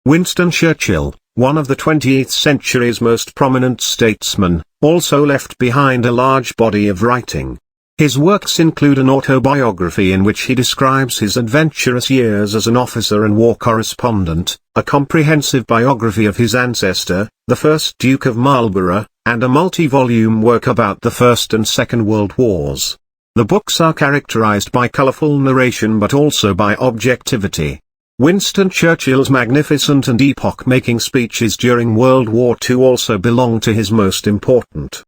Winston Churchill, one of the 20th century's most prominent statesmen, also left behind a large body of writing. His works include an autobiography in which he describes his adventurous years as an officer and war correspondent, a comprehensive biography of his ancestor, the first Duke of Marlborough, and a multi-volume work about the First and Second World Wars. The books are characterized by colorful narration but also by objectivity. Winston Churchill's magnificent and epoch-making speeches during World War II also belong to his most important.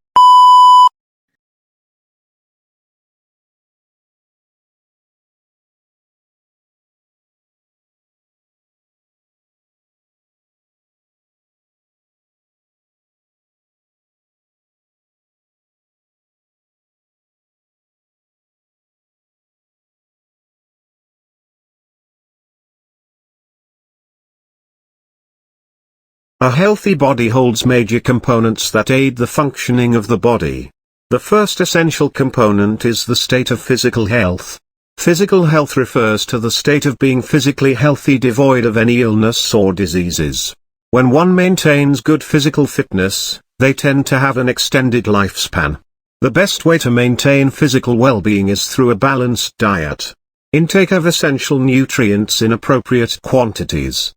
A healthy body holds major components that aid the functioning of the body. The first essential component is the state of physical health. Physical health refers to the state of being physically healthy, devoid of any illness or diseases. When one maintains good physical fitness, they tend to have an extended lifespan. The best way to maintain physical well-being is through a balanced diet. Intake of essential nutrients in appropriate quantities.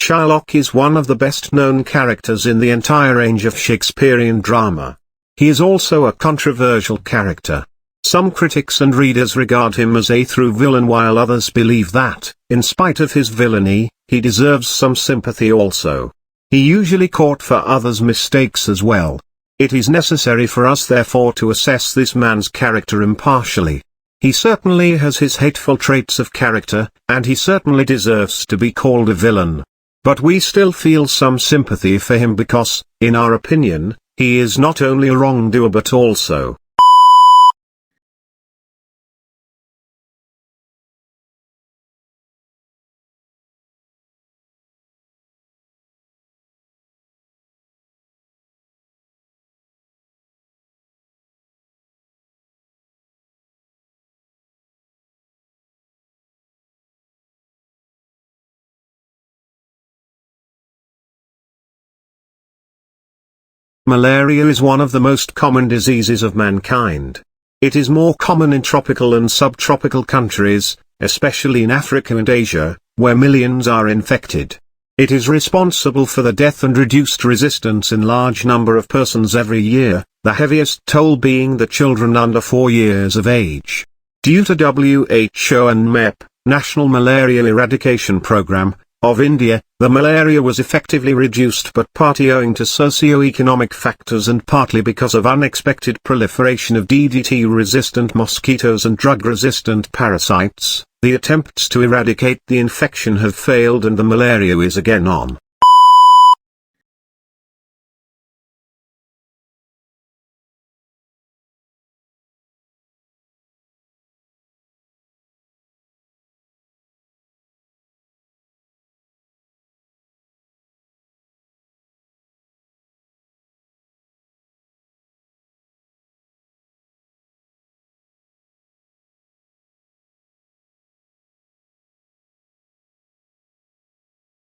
Shylock is one of the best-known characters in the entire range of Shakespearean drama. He is also a controversial character. Some critics and readers regard him as a true villain, while others believe that, in spite of his villainy, he deserves some sympathy also. He usually caught for others' mistakes as well. It is necessary for us therefore to assess this man's character impartially. He certainly has his hateful traits of character, and he certainly deserves to be called a villain. But we still feel some sympathy for him because, in our opinion, he is not only a wrongdoer but also malaria is one of the most common diseases of mankind. It is more common in tropical and subtropical countries, especially in Africa and Asia, where millions are infected. It is responsible for the death and reduced resistance in large number of persons every year, the heaviest toll being the children under 4 years of age. Due to WHO and MEP, National Malaria Eradication Program, of India, the malaria was effectively reduced, but partly owing to socio-economic factors and partly because of unexpected proliferation of DDT-resistant mosquitoes and drug-resistant parasites, the attempts to eradicate the infection have failed and the malaria is again on.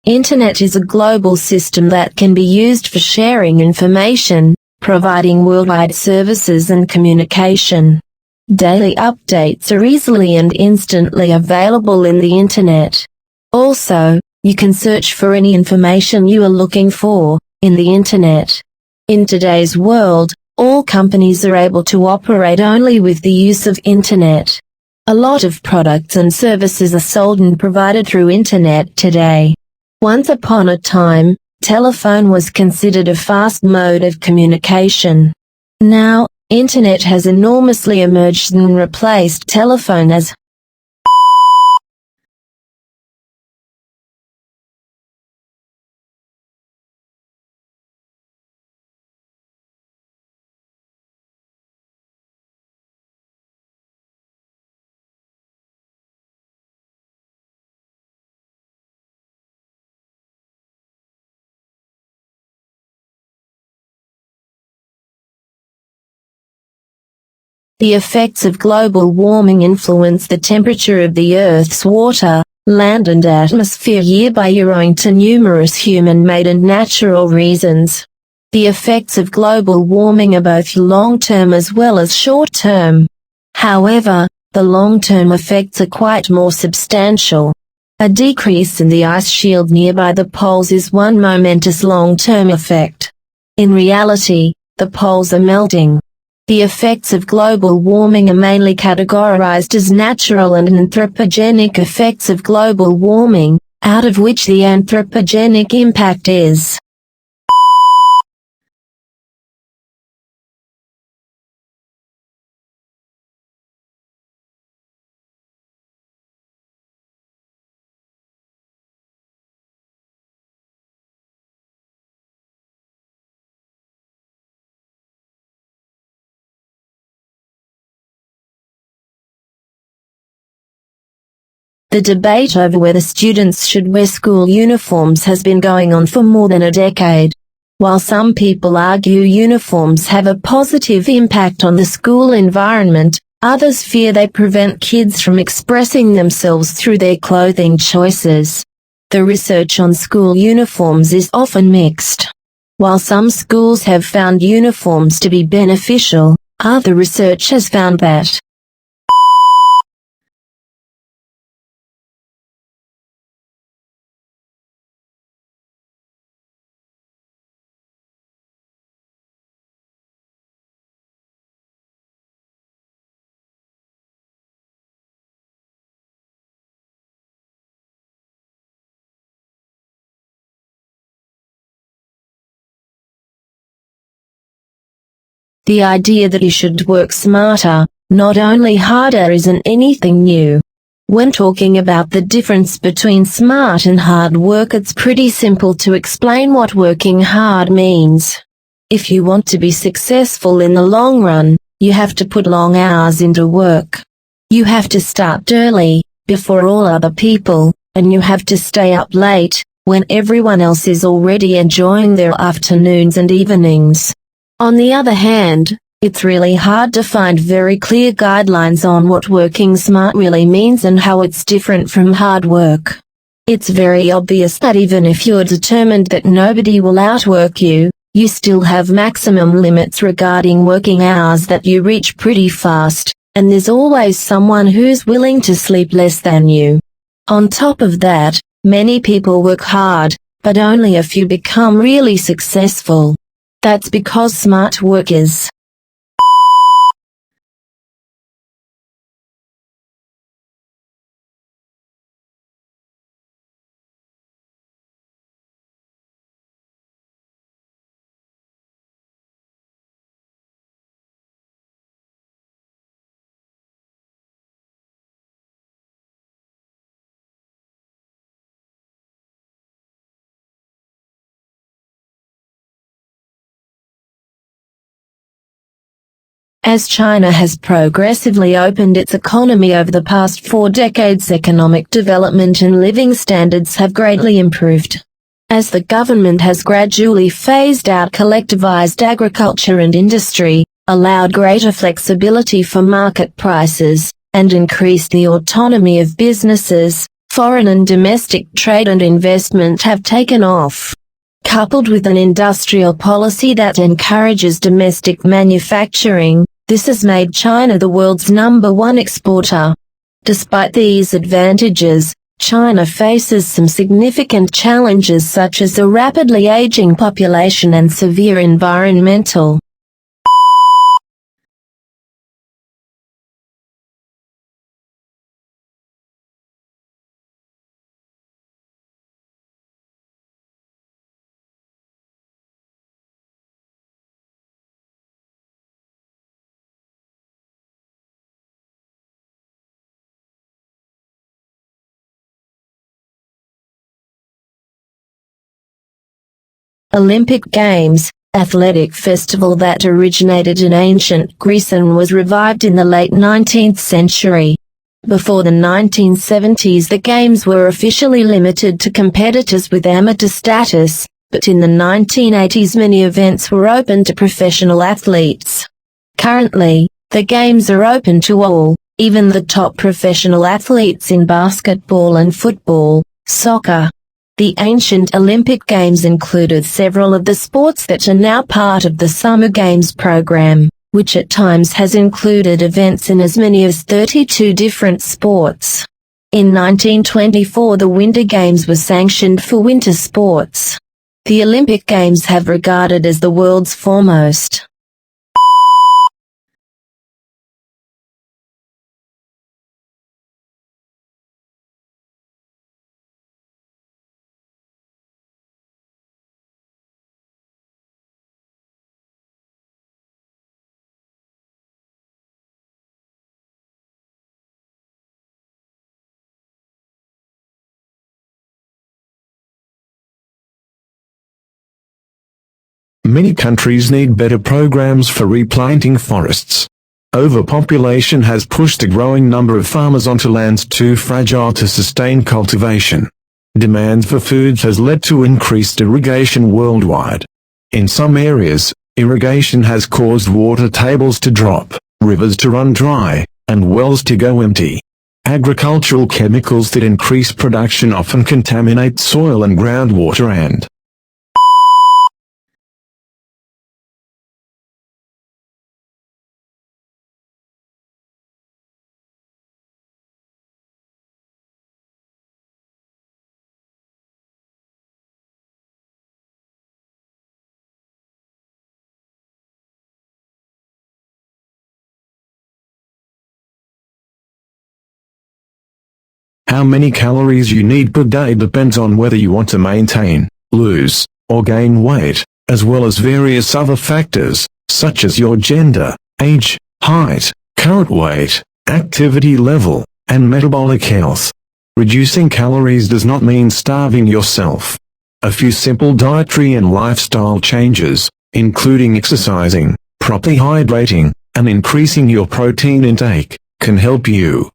Internet is a global system that can be used for sharing information, providing worldwide services and communication. Daily updates are easily and instantly available in the Internet. Also, you can search for any information you are looking for in the Internet. In today's world, all companies are able to operate only with the use of Internet. A lot of products and services are sold and provided through Internet today. Once upon a time, telephone was considered a fast mode of communication. Now, Internet has enormously emerged and replaced telephone as The effects of global warming influence the temperature of the Earth's water, land and atmosphere year by year owing to numerous human-made and natural reasons. The effects of global warming are both long-term as well as short-term. However, the long-term effects are quite more substantial. A decrease in the ice shield nearby the poles is one momentous long-term effect. In reality, the poles are melting. The effects of global warming are mainly categorized as natural and anthropogenic effects of global warming, out of which the anthropogenic impact is. The debate over whether students should wear school uniforms has been going on for more than a decade. While some people argue uniforms have a positive impact on the school environment, others fear they prevent kids from expressing themselves through their clothing choices. The research on school uniforms is often mixed. While some schools have found uniforms to be beneficial, other research has found that the idea that you should work smarter, not only harder, isn't anything new. When talking about the difference between smart and hard work, it's pretty simple to explain what working hard means. If you want to be successful in the long run, you have to put long hours into work. You have to start early, before all other people, and you have to stay up late, when everyone else is already enjoying their afternoons and evenings. On the other hand, it's really hard to find very clear guidelines on what working smart really means and how it's different from hard work. It's very obvious that even if you're determined that nobody will outwork you, you still have maximum limits regarding working hours that you reach pretty fast, and there's always someone who's willing to sleep less than you. On top of that, many people work hard, but only a few become really successful. That's because smart work is As China has progressively opened its economy over the past 4 decades, economic development and living standards have greatly improved. As the government has gradually phased out collectivized agriculture and industry, allowed greater flexibility for market prices, and increased the autonomy of businesses, foreign and domestic trade and investment have taken off. Coupled with an industrial policy that encourages domestic manufacturing, this has made China the world's #1 exporter. Despite these advantages, China faces some significant challenges such as a rapidly aging population and severe environmental Olympic Games, athletic festival that originated in ancient Greece and was revived in the late 19th century. Before the 1970s, the Games were officially limited to competitors with amateur status, but in the 1980s many events were open to professional athletes. Currently, The games are open to all, even the top professional athletes in basketball and football, soccer. The ancient Olympic Games included several of the sports that are now part of the Summer Games program, which at times has included events in as many as 32 different sports. In 1924 the Winter Games were sanctioned for winter sports. The Olympic Games have regarded as the world's foremost. Many countries need better programs for replanting forests. Overpopulation has pushed a growing number of farmers onto lands too fragile to sustain cultivation. Demand for food has led to increased irrigation worldwide. In some areas, irrigation has caused water tables to drop, rivers to run dry, and wells to go empty. Agricultural chemicals that increase production often contaminate soil and groundwater and how many calories you need per day depends on whether you want to maintain, lose, or gain weight, as well as various other factors, such as your gender, age, height, current weight, activity level, and metabolic health. Reducing calories does not mean starving yourself. A few simple dietary and lifestyle changes, including exercising, properly hydrating, and increasing your protein intake, can help you.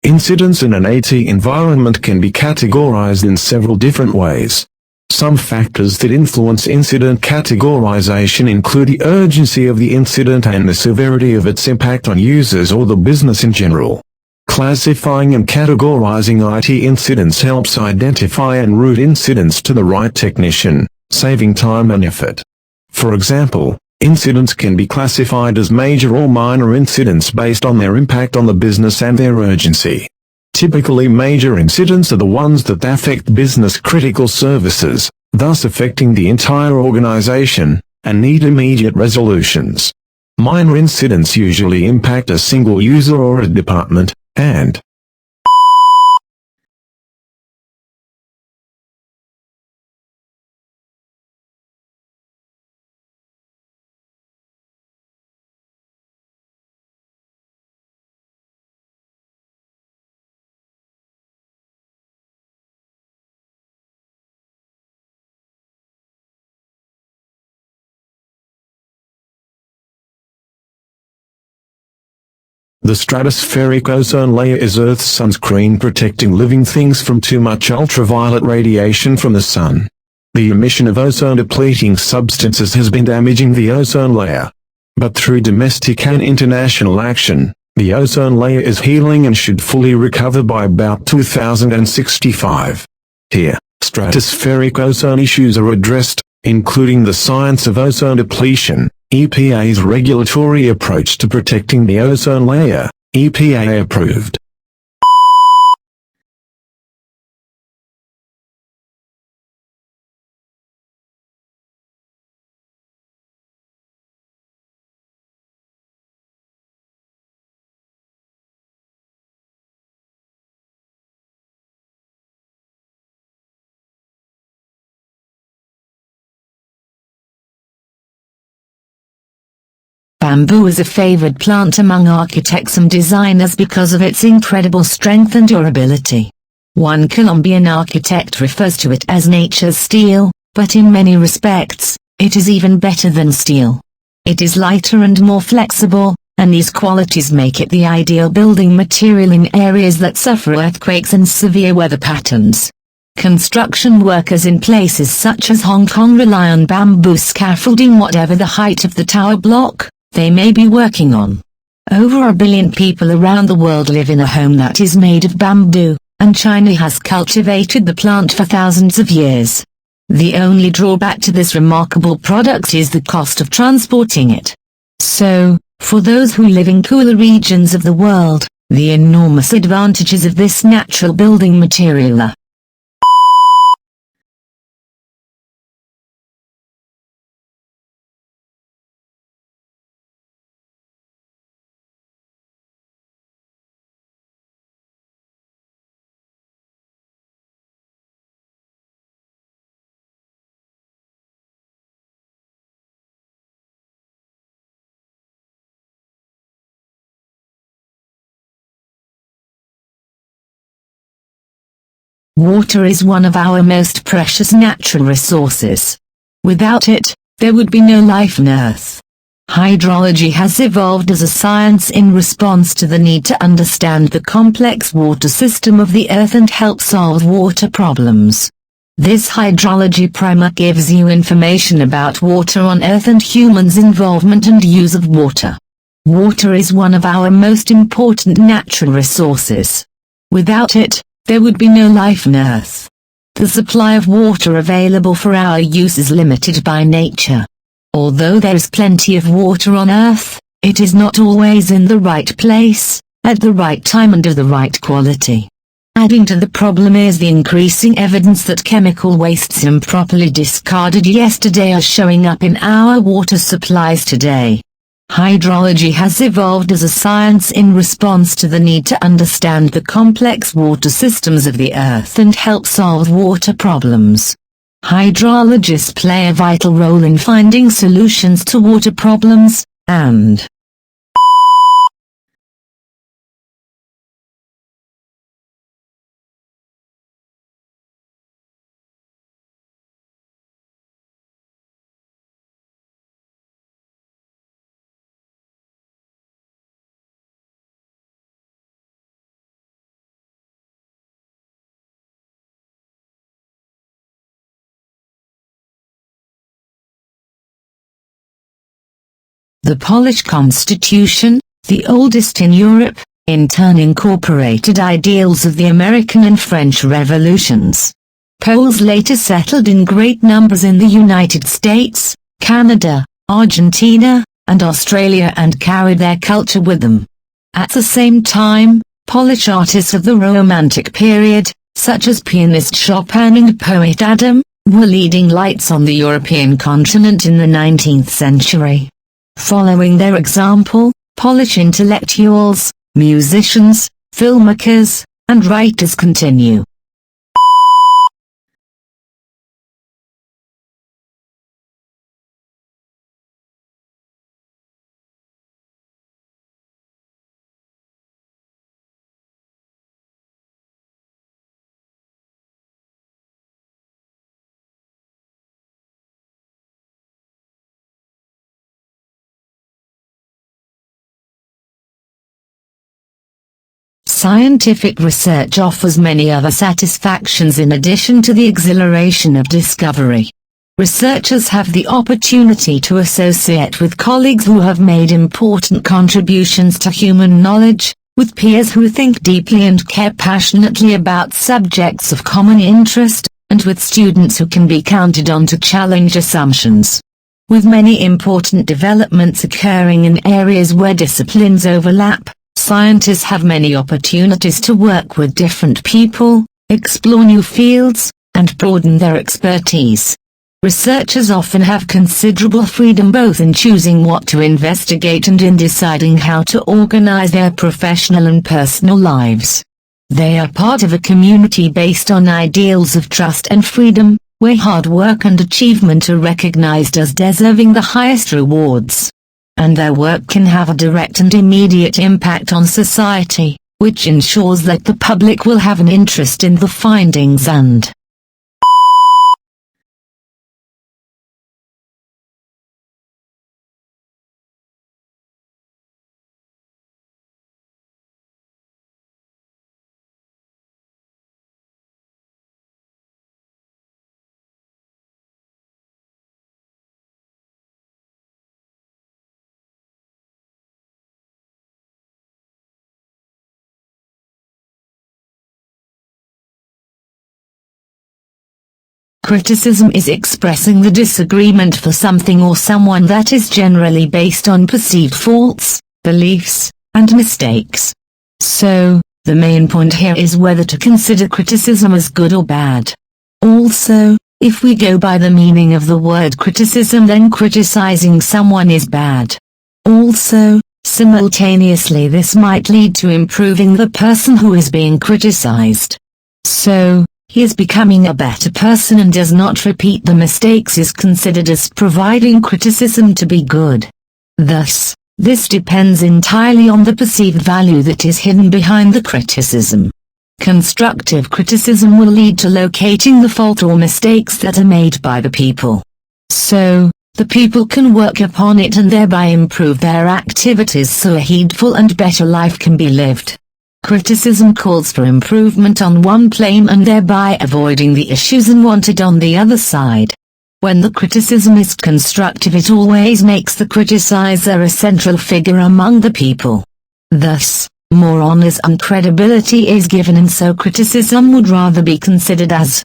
Incidents in an AT environment can be categorized in several different ways. Some factors that influence incident categorization include the urgency of the incident and the severity of its impact on users or the business in general. Classifying and categorizing IT incidents helps identify and route incidents to the right technician, saving time and effort. For example, incidents can be classified as major or minor incidents based on their impact on the business and their urgency. Typically major incidents are the ones that affect business-critical services, thus affecting the entire organization, and need immediate resolutions. Minor incidents usually impact a single user or a department, and the stratospheric ozone layer is Earth's sunscreen protecting living things from too much ultraviolet radiation from the sun. The emission of ozone-depleting substances has been damaging the ozone layer. But through domestic and international action, the ozone layer is healing and should fully recover by about 2065. Here, stratospheric ozone issues are addressed, including the science of ozone depletion, EPA's regulatory approach to protecting the ozone layer, EPA approved. Bamboo is a favored plant among architects and designers because of its incredible strength and durability. One Colombian architect refers to it as nature's steel, but in many respects, it is even better than steel. It is lighter and more flexible, and these qualities make it the ideal building material in areas that suffer earthquakes and severe weather patterns. Construction workers in places such as Hong Kong rely on bamboo scaffolding whatever the height of the tower block they may be working on. Over 1 billion people around the world live in a home that is made of bamboo, and China has cultivated the plant for thousands of years. The only drawback to this remarkable product is the cost of transporting it. So, for those who live in cooler regions of the world, the enormous advantages of this natural building material are water is one of our most precious natural resources. Without it, there would be no life on Earth. Hydrology has evolved as a science in response to the need to understand the complex water system of the Earth and help solve water problems. This hydrology primer gives you information about water on Earth and humans' involvement and use of water. Water is one of our most important natural resources. Without it, there would be no life on Earth. The supply of water available for our use is limited by nature. Although there is plenty of water on Earth, it is not always in the right place, at the right time and of the right quality. Adding to the problem is the increasing evidence that chemical wastes improperly discarded yesterday are showing up in our water supplies today. Hydrology has evolved as a science in response to the need to understand the complex water systems of the Earth and help solve water problems. Hydrologists play a vital role in finding solutions to water problems, and the Polish Constitution, the oldest in Europe, in turn incorporated ideals of the American and French revolutions. Poles later settled in great numbers in the United States, Canada, Argentina, and Australia and carried their culture with them. At the same time, Polish artists of the Romantic period, such as pianist Chopin and poet Adam, were leading lights on the European continent in the 19th century. Following their example, Polish intellectuals, musicians, filmmakers, and writers continue. Scientific research offers many other satisfactions in addition to the exhilaration of discovery. Researchers have the opportunity to associate with colleagues who have made important contributions to human knowledge, with peers who think deeply and care passionately about subjects of common interest, and with students who can be counted on to challenge assumptions. With many important developments occurring in areas where disciplines overlap, scientists have many opportunities to work with different people, explore new fields, and broaden their expertise. Researchers often have considerable freedom both in choosing what to investigate and in deciding how to organize their professional and personal lives. They are part of a community based on ideals of trust and freedom, where hard work and achievement are recognized as deserving the highest rewards. And their work can have a direct and immediate impact on society. which ensures that the public will have an interest in the findings and criticism is expressing the disagreement for something or someone that is generally based on perceived faults, beliefs, and mistakes. So, the main point here is whether to consider criticism as good or bad. Also, if we go by the meaning of the word criticism, then criticizing someone is bad. Also, simultaneously this might lead to improving the person who is being criticized. So, he is becoming a better person and does not repeat the mistakes is considered as providing criticism to be good. Thus, this depends entirely on the perceived value that is hidden behind the criticism. Constructive criticism will lead to locating the fault or mistakes that are made by the people. So, the people can work upon it and thereby improve their activities so a heedful and better life can be lived. Criticism calls for improvement on one plane and thereby avoiding the issues unwanted on the other side. When the criticism is constructive, it always makes the criticizer a central figure among the people. Thus, more honors and credibility is given, and so criticism would rather be considered as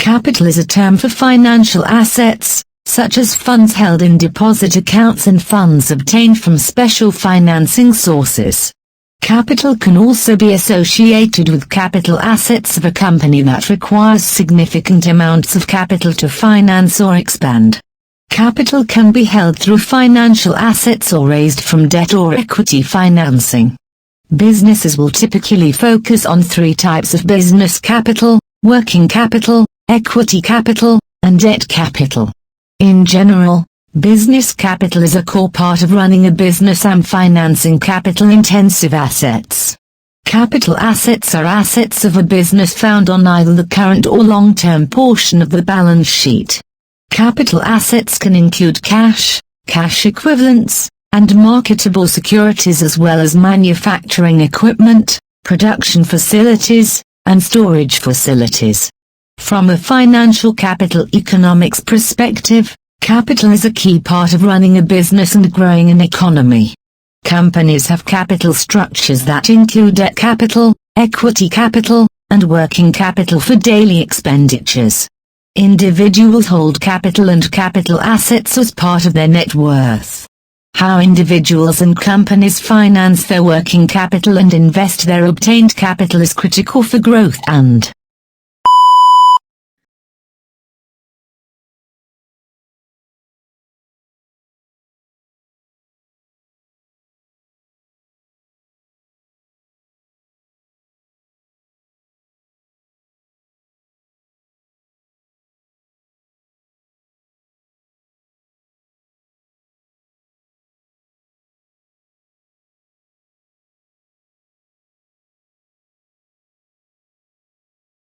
capital is a term for financial assets, such as funds held in deposit accounts and funds obtained from special financing sources. Capital can also be associated with capital assets of a company that requires significant amounts of capital to finance or expand. Capital can be held through financial assets or raised from debt or equity financing. Businesses will typically focus on three types of business capital: working capital, equity capital, and debt capital. In general, business capital is a core part of running a business and financing capital-intensive assets. Capital assets are assets of a business found on either the current or long-term portion of the balance sheet. Capital assets can include cash, cash equivalents, and marketable securities, as well as manufacturing equipment, production facilities, and storage facilities. From a financial capital economics perspective, capital is a key part of running a business and growing an economy. Companies have capital structures that include debt capital, equity capital, and working capital for daily expenditures. Individuals hold capital and capital assets as part of their net worth. How individuals and companies finance their working capital and invest their obtained capital is critical for growth and